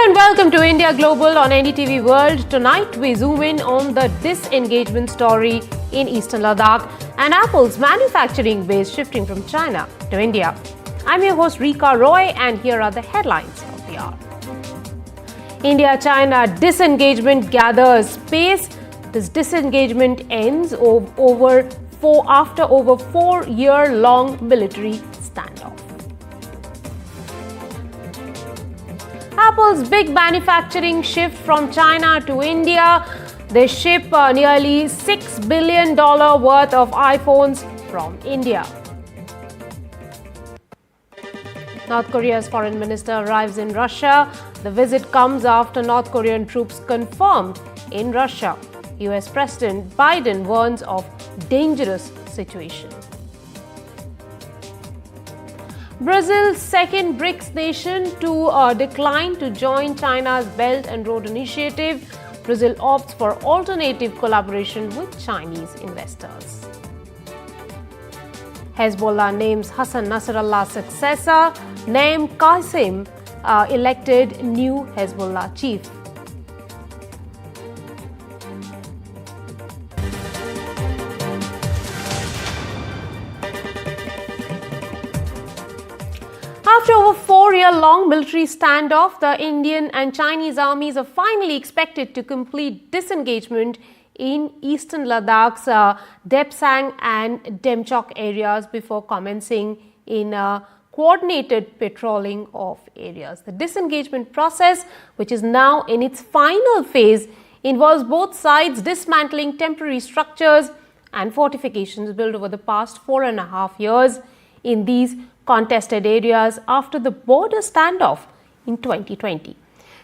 and welcome to India Global on NDTV World. Tonight we zoom in on the disengagement story in eastern Ladakh and Apple's manufacturing base shifting from China to India. I'm your host Rica Roy and here are the headlines of the hour. India-China disengagement gathers pace. This disengagement ends after over 4-year-long military standoff. Apple's big manufacturing shift from China to India. They ship nearly $6 billion worth of iPhones from India. North Korea's foreign minister arrives in Russia. The visit comes after North Korean troops confirmed in Russia. US President Biden warns of dangerous situation. Brazil's second BRICS nation to decline to join China's Belt and Road Initiative. Brazil opts for alternative collaboration with Chinese investors. Hezbollah names Hassan Nasrallah's successor. Naim Qasim elected new Hezbollah chief. After over 4-year-long military standoff, the Indian and Chinese armies are finally expected to complete disengagement in eastern Ladakh's Depsang and Demchok areas before commencing in coordinated patrolling of areas. The disengagement process, which is now in its final phase, involves both sides dismantling temporary structures and fortifications built over the past 4.5 years in these contested areas after the border standoff in 2020.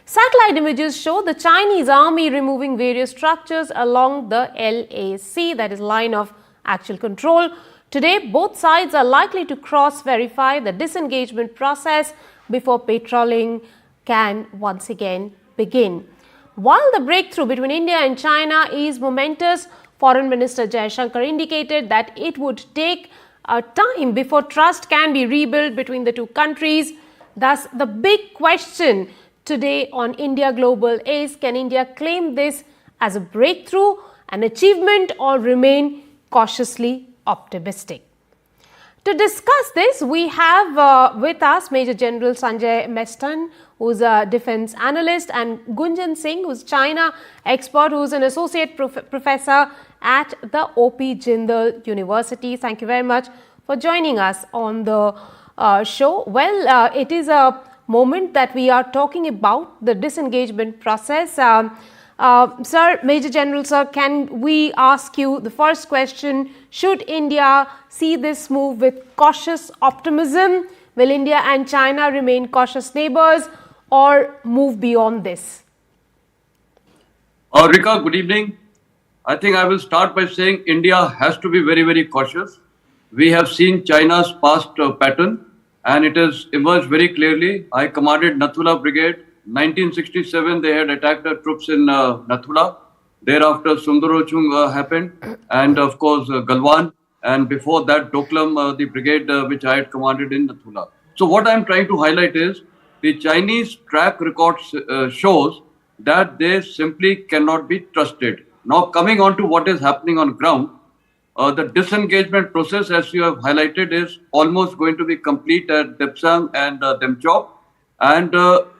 Satellite images show the Chinese army removing various structures along the LAC, that is line of actual control. Today, both sides are likely to cross-verify the disengagement process before patrolling can once again begin. While the breakthrough between India and China is momentous, Foreign Minister Jaishankar indicated that it would take time before trust can be rebuilt between the two countries. Thus, the big question today on India Global is, can India claim this as a breakthrough, an achievement, or remain cautiously optimistic? To discuss this, we have with us Major General Sanjay Mestan, who's a defense analyst, and Gunjan Singh, who's China expert, who's an associate professor at the O.P. Jindal University. Thank you very much for joining us on the show. Well, it is a moment that we are talking about the disengagement process. Sir, Major General, sir, can we ask you the first question? Should India see this move with cautious optimism? Will India and China remain cautious neighbors or move beyond this? Rica, good evening. I think I will start by saying India has to be very, very cautious. We have seen China's past pattern and it has emerged very clearly. I commanded Nathula Brigade. 1967, they had attacked the troops in Nathula. Thereafter, Sundarochung happened, and of course, Galwan. And before that, Doklam, the brigade which I had commanded in Nathula. So what I am trying to highlight is the Chinese track record shows that they simply cannot be trusted. Now, coming on to what is happening on ground, the disengagement process, as you have highlighted, is almost going to be complete at Depsang and Demchok. And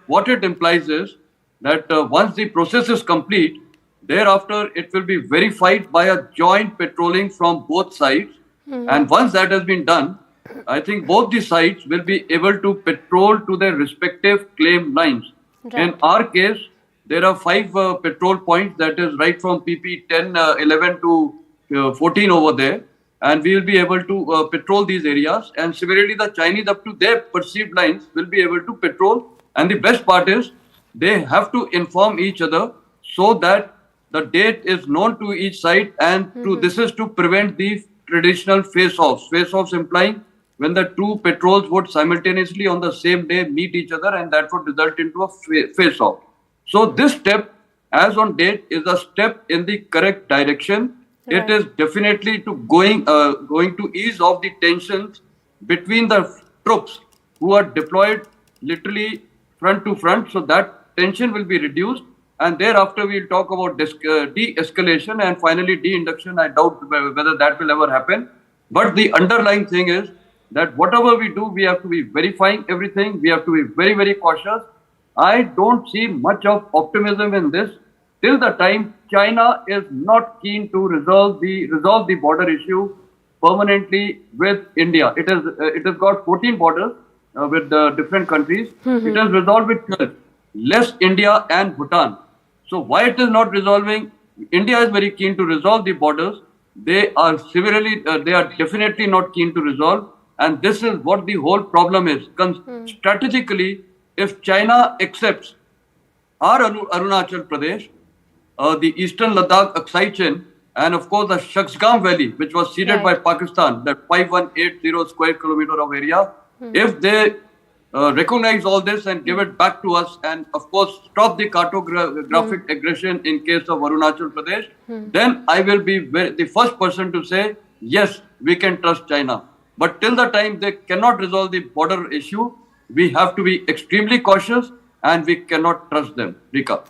what it implies is that once the process is complete, thereafter it will be verified by a joint patrolling from both sides. And once that has been done, I think both the sides will be able to patrol to their respective claim lines. Right. In our case, there are 5 patrol points, that is right from PP 10, 11 to 14 over there. And we will be able to patrol these areas. And similarly, the Chinese up to their perceived lines will be able to patrol. And the best part is they have to inform each other so that the date is known to each side. And this is to prevent the traditional face-offs. Face-offs implying when the two patrols would simultaneously on the same day meet each other, and that would result into a face-off. So this step, as on date, is a step in the correct direction. Right. It is definitely going to ease off the tensions between the troops who are deployed literally front to front. So that tension will be reduced, and thereafter we'll talk about de-escalation and finally de-induction. I doubt whether that will ever happen. But the underlying thing is that whatever we do, we have to be verifying everything. We have to be very, very cautious. I don't see much of optimism in this till the time China is not keen to resolve the border issue permanently with India. It has got 14 borders with different countries. It has resolved with 12, less India and Bhutan. So why it is not resolving? India is very keen to resolve the borders. They are definitely not keen to resolve. And this is what the whole problem is. Strategically, if China accepts our Arunachal Pradesh, the eastern Ladakh, Aksai Chin, and of course the Shaksgam Valley, which was ceded by Pakistan, that 5180 square kilometer of area, if they recognize all this and give it back to us, and of course stop the cartographic aggression in case of Arunachal Pradesh, then I will be the first person to say, yes, we can trust China. But till the time they cannot resolve the border issue, we have to be extremely cautious and we cannot trust them. Rica.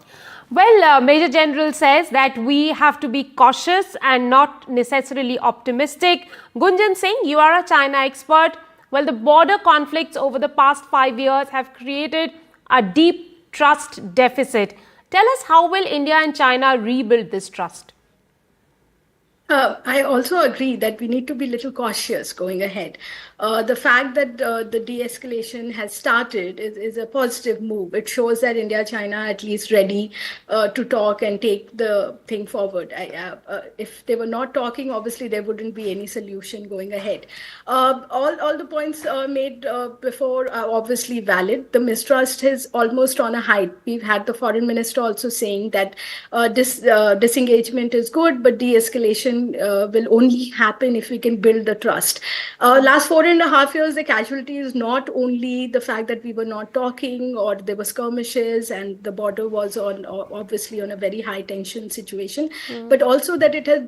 Well, Major General says that we have to be cautious and not necessarily optimistic. Gunjan Singh, you are a China expert. Well, the border conflicts over the past 5 years have created a deep trust deficit. Tell us, how will India and China rebuild this trust? I also agree that we need to be a little cautious going ahead. The fact that the de-escalation has started is a positive move. It shows that India-China are at least ready to talk and take the thing forward. If they were not talking, obviously there wouldn't be any solution going ahead. All the points made before are obviously valid. The mistrust is almost on a height. We've had the foreign minister also saying that disengagement is good, but de-escalation will only happen if we can build the trust. Last 4.5 years, the casualty is not only the fact that we were not talking or there were skirmishes and the border was obviously on a very high tension situation, but also that it has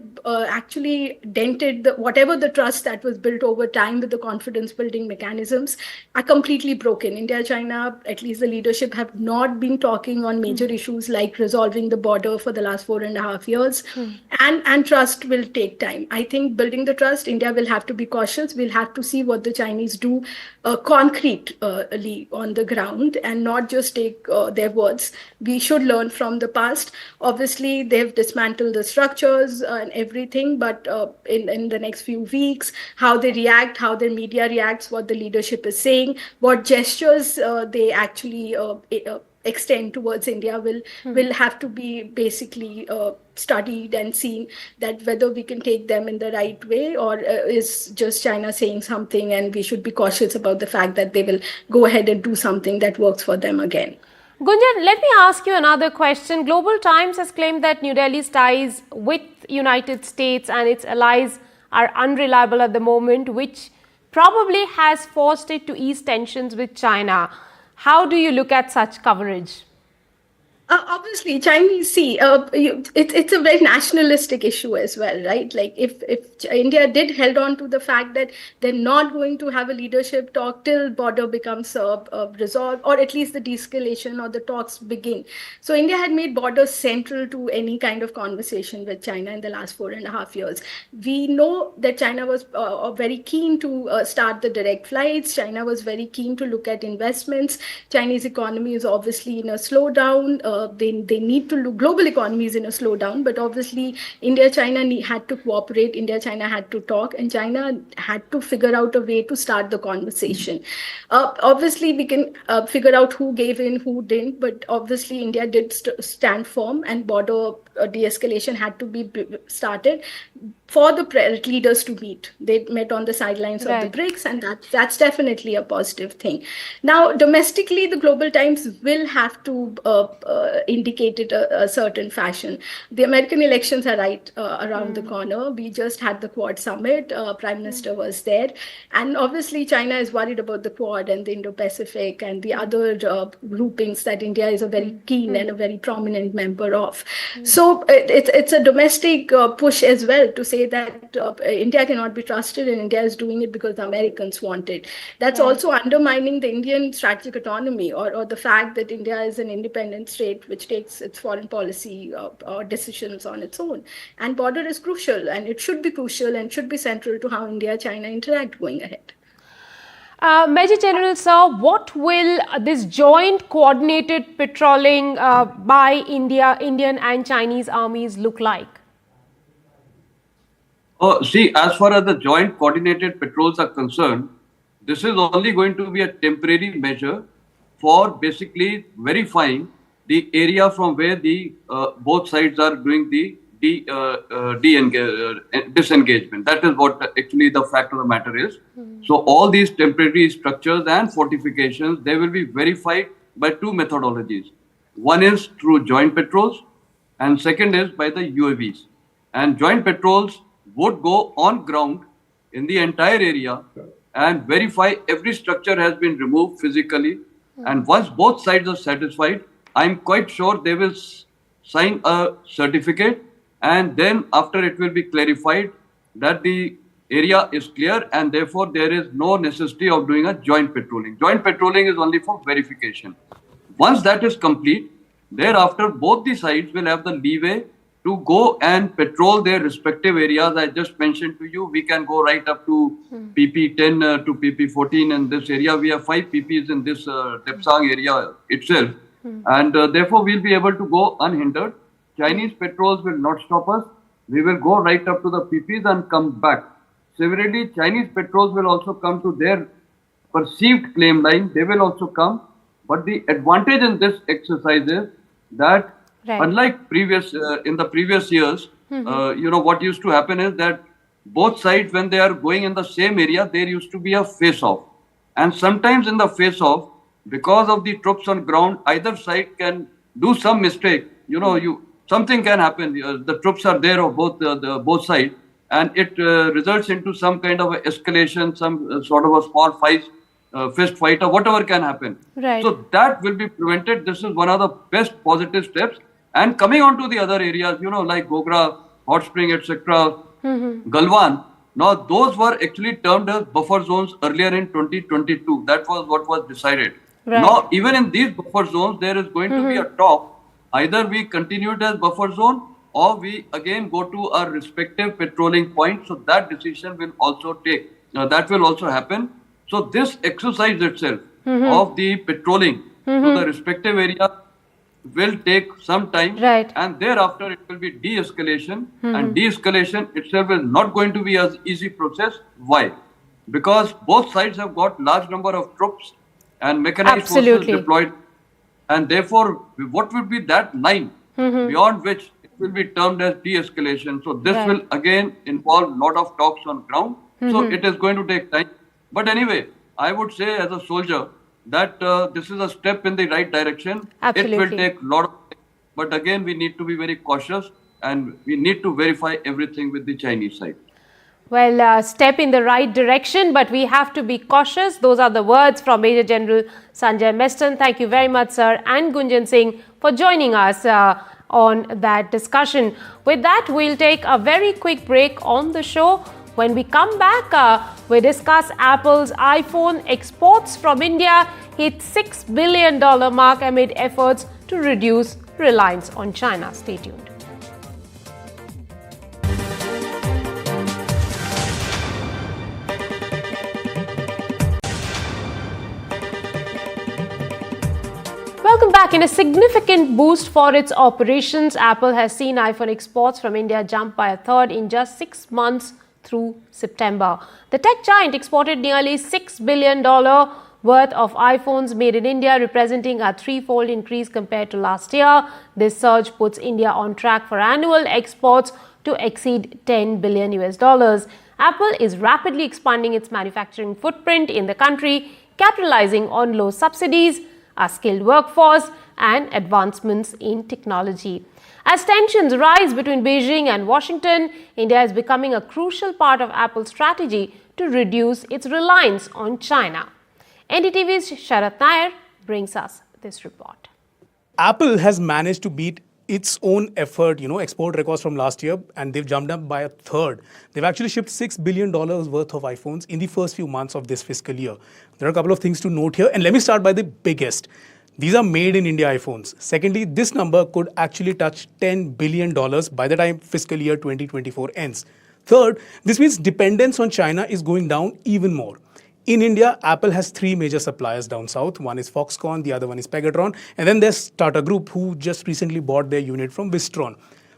actually dented whatever the trust that was built over time with the confidence building mechanisms are completely broken. India, China, at least the leadership, have not been talking on major issues like resolving the border for the last 4.5 years, and trust will take time. I think building the trust, India will have to be cautious. We'll have to see what the Chinese do concretely on the ground and not just take their words. We should learn from the past. Obviously, they've dismantled the structures and everything, but in the next few weeks, how they react, how their media reacts, what the leadership is saying, what gestures they actually extend towards India will have to be basically studied and seen, that whether we can take them in the right way or is just China saying something and we should be cautious about the fact that they will go ahead and do something that works for them again. Gunjan, let me ask you another question. Global Times has claimed that New Delhi's ties with United States and its allies are unreliable at the moment, which probably has forced it to ease tensions with China. How do you look at such coverage? Obviously, Chinese it's a very nationalistic issue as well, right? Like if India did held on to the fact that they're not going to have a leadership talk till border becomes resolved, or at least the de-escalation or the talks begin. So India had made borders central to any kind of conversation with China in the last 4.5 years. We know that China was very keen to start the direct flights. China was very keen to look at investments. Chinese economy is obviously in a slowdown. They need to look, global economy is in a slowdown, but obviously India, China had to cooperate, India, China had to talk, and China had to figure out a way to start the conversation. Obviously, we can figure out who gave in, who didn't, but obviously India did stand firm and border de-escalation had to be started for the leaders to meet. They met on the sidelines of the BRICS, and that's definitely a positive thing. Now, domestically, the Global Times will have to indicate it a certain fashion. The American elections are right around the corner. We just had the Quad Summit. Prime Minister was there. And obviously, China is worried about the Quad and the Indo-Pacific and the other groupings that India is a very keen and a very prominent member of. So it's a domestic push as well to say that India cannot be trusted and India is doing it because the Americans want it. That's also undermining the Indian strategic autonomy or the fact that India is an independent state which takes its foreign policy decisions on its own. And border is crucial, and it should be crucial and should be central to how India-China interact going ahead. Major General, sir, what will this joint coordinated patrolling by Indian and Chinese armies look like? See, as far as the joint coordinated patrols are concerned, this is only going to be a temporary measure for basically verifying the area from where the both sides are doing the disengagement. That is what actually the fact of the matter is. So all these temporary structures and fortifications, they will be verified by two methodologies. One is through joint patrols and second is by the UAVs. And joint patrols would go on ground in the entire area and verify every structure has been removed physically. And once both sides are satisfied, I'm quite sure they will sign a certificate, and then after it will be clarified that the area is clear and therefore there is no necessity of doing a joint patrolling. Joint patrolling is only for verification. Once that is complete, thereafter both the sides will have the leeway to go and patrol their respective areas. I just mentioned to you, we can go right up to PP10 to PP14. In this area, we have 5 PPs in this Depsang area itself. And therefore, we'll be able to go unhindered. Chinese patrols will not stop us. We will go right up to the PPs and come back. Similarly, Chinese patrols will also come to their perceived claim line. They will also come. But the advantage in this exercise is that unlike in the previous years, what used to happen is that both sides, when they are going in the same area, there used to be a face-off. And sometimes in the face-off, because of the troops on ground, either side can do some mistake. Something can happen. The troops are there of both sides, and it results into some kind of escalation, some sort of a small fist fight or whatever can happen. Right. So that will be prevented. This is one of the best positive steps. And coming on to the other areas, like Gogra, Hot Spring, etc., Galwan, now those were actually termed as buffer zones earlier in 2022. That was what was decided. Right. Now, even in these buffer zones, there is going to be a talk. Either we continue it as buffer zone or we again go to our respective patrolling points. So that decision will also that will also happen. So this exercise itself of the patrolling to the respective area will take some time, and thereafter it will be de-escalation, and de-escalation itself is not going to be an easy process. Why? Because both sides have got large number of troops and mechanized forces deployed, and therefore what will be that line beyond which it will be termed as de-escalation. So this will again involve a lot of talks on ground. So it is going to take time. But anyway, I would say as a soldier that this is a step in the right direction. Absolutely. It will take a lot of time. But again, we need to be very cautious and we need to verify everything with the Chinese side. Well, step in the right direction, but we have to be cautious. Those are the words from Major General Sanjay Meston. Thank you very much, sir, and Gunjan Singh for joining us on that discussion. With that, we'll take a very quick break on the show. When we come back, we discuss Apple's iPhone exports from India hit $6 billion mark amid efforts to reduce reliance on China. Stay tuned. Welcome back. In a significant boost for its operations, Apple has seen iPhone exports from India jump by a third in just 6 months through September. The tech giant exported nearly $6 billion worth of iPhones made in India, representing a threefold increase compared to last year. This surge puts India on track for annual exports to exceed $10 billion US. Apple is rapidly expanding its manufacturing footprint in the country, capitalizing on low subsidies, a skilled workforce, and advancements in technology. As tensions rise between Beijing and Washington, India is becoming a crucial part of Apple's strategy to reduce its reliance on China. NDTV's Sharat Nair brings us this report. Apple has managed to beat its own effort, export records from last year, and they've jumped up by a third. They've actually shipped $6 billion worth of iPhones in the first few months of this fiscal year. There are a couple of things to note here, and let me start by the biggest. These are made in India iPhones. Secondly, this number could actually touch $10 billion by the time fiscal year 2024 ends. Third, this means dependence on China is going down even more. In India, Apple has three major suppliers down south. One is Foxconn, the other one is Pegatron, and then there's Tata Group, who just recently bought their unit from Wistron.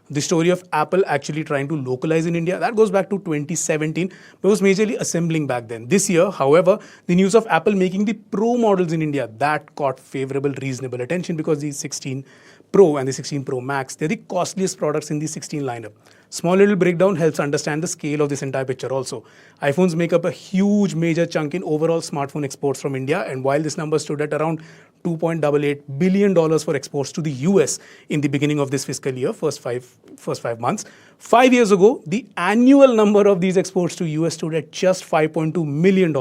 The story of Apple actually trying to localize in India, that goes back to 2017, but was majorly assembling back then. This year, however, the news of Apple making the Pro models in India, that caught favorable, reasonable attention because the 16 Pro and the 16 Pro Max, they're the costliest products in the 16 lineup. Small little breakdown helps understand the scale of this entire picture also. iPhones make up a huge major chunk in overall smartphone exports from India, and while this number stood at around $2.88 billion for exports to the US in the beginning of this fiscal year, first five months. 5 years ago, the annual number of these exports to US stood at just $5.2 million.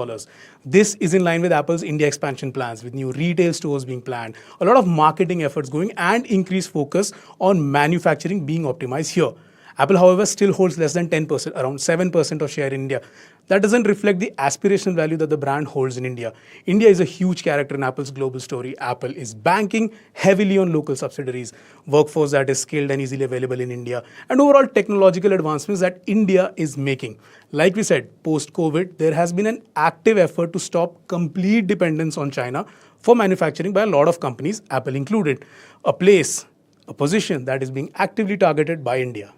This is in line with Apple's India expansion plans, with new retail stores being planned, a lot of marketing efforts going, and increased focus on manufacturing being optimized here. Apple, however, still holds less than 10%, around 7% of share in India. That doesn't reflect the aspirational value that the brand holds in India. India is a huge character in Apple's global story. Apple is banking heavily on local subsidiaries, workforce that is skilled and easily available in India, and overall technological advancements that India is making. Like we said, post-COVID, there has been an active effort to stop complete dependence on China for manufacturing by a lot of companies, Apple included. A position that is being actively targeted by India.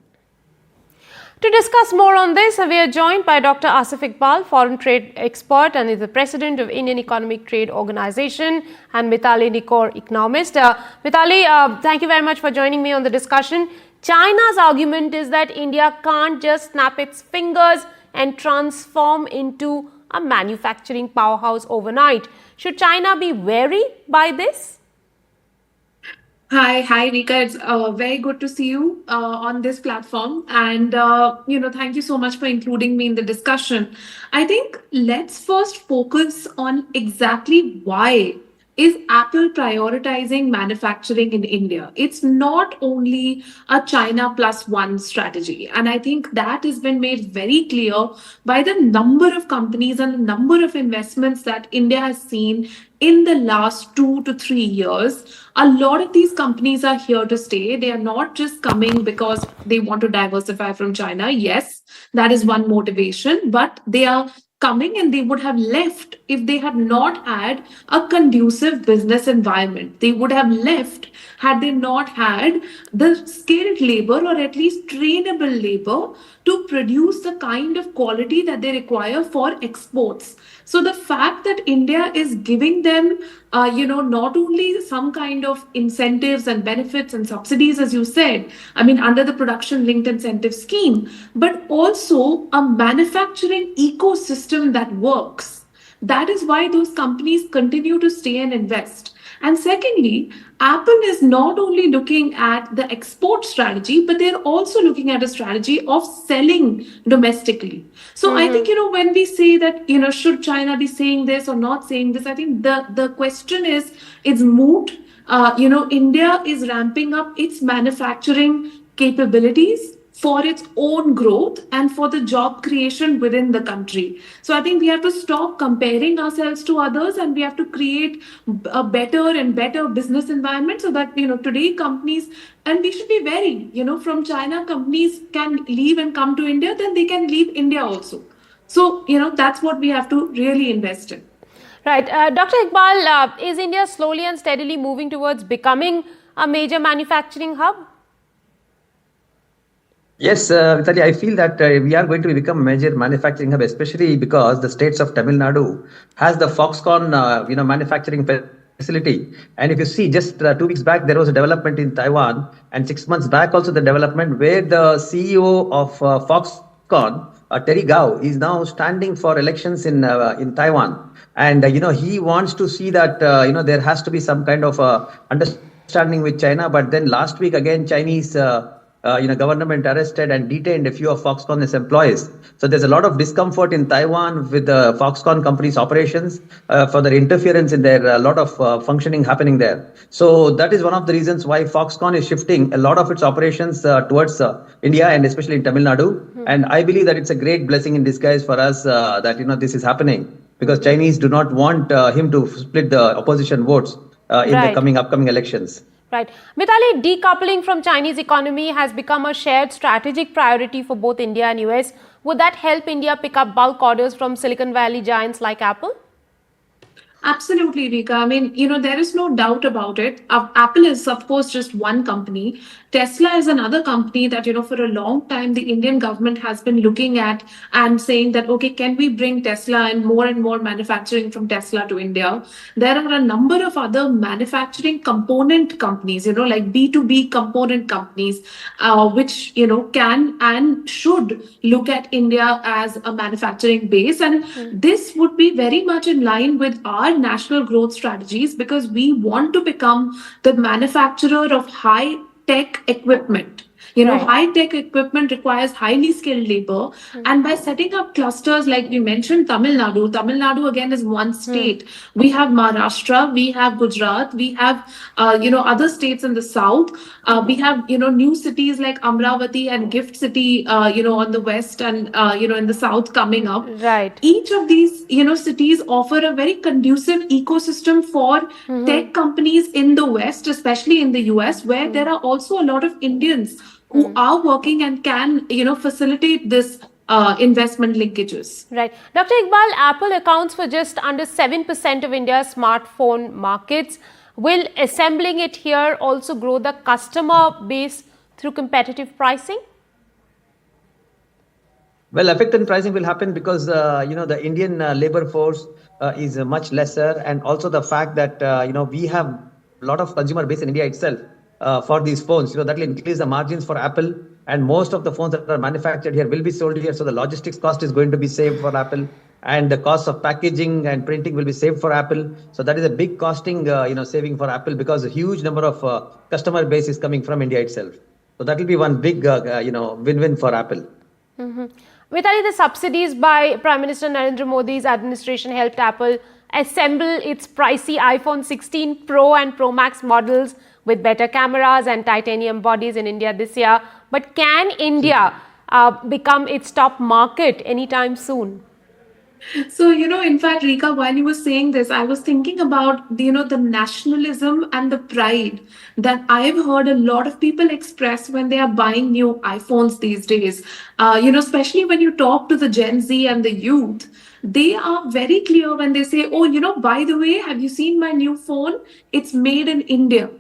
To discuss more on this, we are joined by Dr. Asif Iqbal, foreign trade expert and is the president of Indian Economic Trade Organization, and Mithali Nikor, economist. Mithali, thank you very much for joining me on the discussion. China's argument is that India can't just snap its fingers and transform into a manufacturing powerhouse overnight. Should China be wary by this? Hi, Rica. It's very good to see you on this platform. And, thank you so much for including me in the discussion. I think let's first focus on exactly why is Apple prioritizing manufacturing in India. It's not only a China plus one strategy. And I think that has been made very clear by the number of companies and the number of investments that India has seen in the last 2 to 3 years. A lot of these companies are here to stay. They are not just coming because they want to diversify from China. Yes, that is one motivation, but they are coming and they would have left if they had not had a conducive business environment. They would have left had they not had the skilled labor or at least trainable labor to produce the kind of quality that they require for exports. So the fact that India is giving them, not only some kind of incentives and benefits and subsidies, as you said, under the production linked incentive scheme, but also a manufacturing ecosystem that works. That is why those companies continue to stay and invest. And secondly, Apple is not only looking at the export strategy, but they're also looking at a strategy of selling domestically. So I think, when we say that, should China be saying this or not saying this, I think the question is, it's moot. India is ramping up its manufacturing capabilities for its own growth and for the job creation within the country. So I think we have to stop comparing ourselves to others and we have to create a better and better business environment so that, today companies, and we should be wary, from China, companies can leave and come to India, then they can leave India also. So, that's what we have to really invest in. Right. Dr. Iqbal, is India slowly and steadily moving towards becoming a major manufacturing hub? Yes, Vitaly, I feel that we are going to become a major manufacturing hub, especially because the states of Tamil Nadu has the Foxconn, manufacturing facility. And if you see, just 2 weeks back, there was a development in Taiwan, and 6 months back also the development where the CEO of Foxconn, Terry Gao, is now standing for elections in Taiwan. And, he wants to see that, there has to be some kind of understanding with China. But then last week, again, Chinese government arrested and detained a few of Foxconn's employees. So there's a lot of discomfort in Taiwan with the Foxconn company's operations for their interference in their a lot of functioning happening there. So that is one of the reasons why Foxconn is shifting a lot of its operations towards India and especially in Tamil Nadu. And I believe that it's a great blessing in disguise for us that this is happening, because Chinese do not want him to split the opposition votes in the upcoming elections. Right. Mithali, decoupling from Chinese economy has become a shared strategic priority for both India and US. Would that help India pick up bulk orders from Silicon Valley giants like Apple? Absolutely, Rica. I mean, there is no doubt about it. Apple is, of course, just one company. Tesla is another company that, for a long time, the Indian government has been looking at and saying that, okay, can we bring Tesla and more manufacturing from Tesla to India? There are a number of other manufacturing component companies, like B2B component companies, which, can and should look at India as a manufacturing base. And this would be very much in line with our national growth strategies, because we want to become the manufacturer of high-tech equipment. High-tech equipment requires highly skilled labor. And by setting up clusters, like we mentioned, Tamil Nadu again is one state. We have Maharashtra, we have Gujarat, we have, other states in the south. We have, new cities like Amravati and Gift City, on the west and, in the south coming up. Right. Each of these, cities offer a very conducive ecosystem for tech companies in the west, especially in the US, where there are also a lot of Indians who are working and can, facilitate this investment linkages. Right. Dr. Iqbal, Apple accounts for just under 7% of India's smartphone markets. Will assembling it here also grow the customer base through competitive pricing? Well, effect in pricing will happen because, the Indian labor force is much lesser, and also the fact that, we have a lot of consumer base in India itself. For these phones, that will increase the margins for Apple, and most of the phones that are manufactured here will be sold here. So the logistics cost is going to be saved for Apple, and the cost of packaging and printing will be saved for Apple. So that is a big costing, saving for Apple, because a huge number of customer base is coming from India itself. So that will be one big, win-win for Apple. Mithali, the subsidies by Prime Minister Narendra Modi's administration helped Apple assemble its pricey iPhone 16 Pro and Pro Max models with better cameras and titanium bodies in India this year. But can India become its top market anytime soon? So, in fact, Rica, while you were saying this, I was thinking about, the nationalism and the pride that I've heard a lot of people express when they are buying new iPhones these days. Especially when you talk to the Gen Z and the youth, they are very clear when they say, oh, by the way, have you seen my new phone? It's made in India.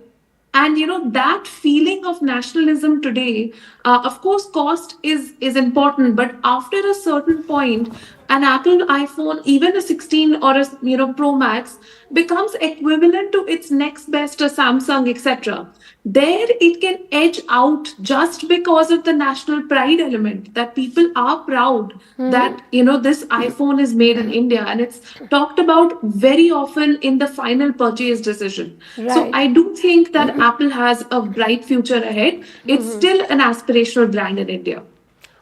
And, that feeling of nationalism today, of course, cost is important. But after a certain point, an Apple iPhone, even a 16 or a, Pro Max, becomes equivalent to its next best, a Samsung, etc. There it can edge out just because of the national pride element, that people are proud that, this iPhone is made in India, and it's talked about very often in the final purchase decision. Right. So I do think that Apple has a bright future ahead. It's still an aspirational brand in India.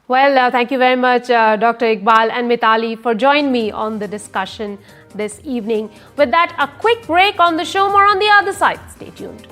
Well, thank you very much, Dr. Iqbal and Mithali, for joining me on the discussion this evening. With that, a quick break on the show. More on the other side. Stay tuned.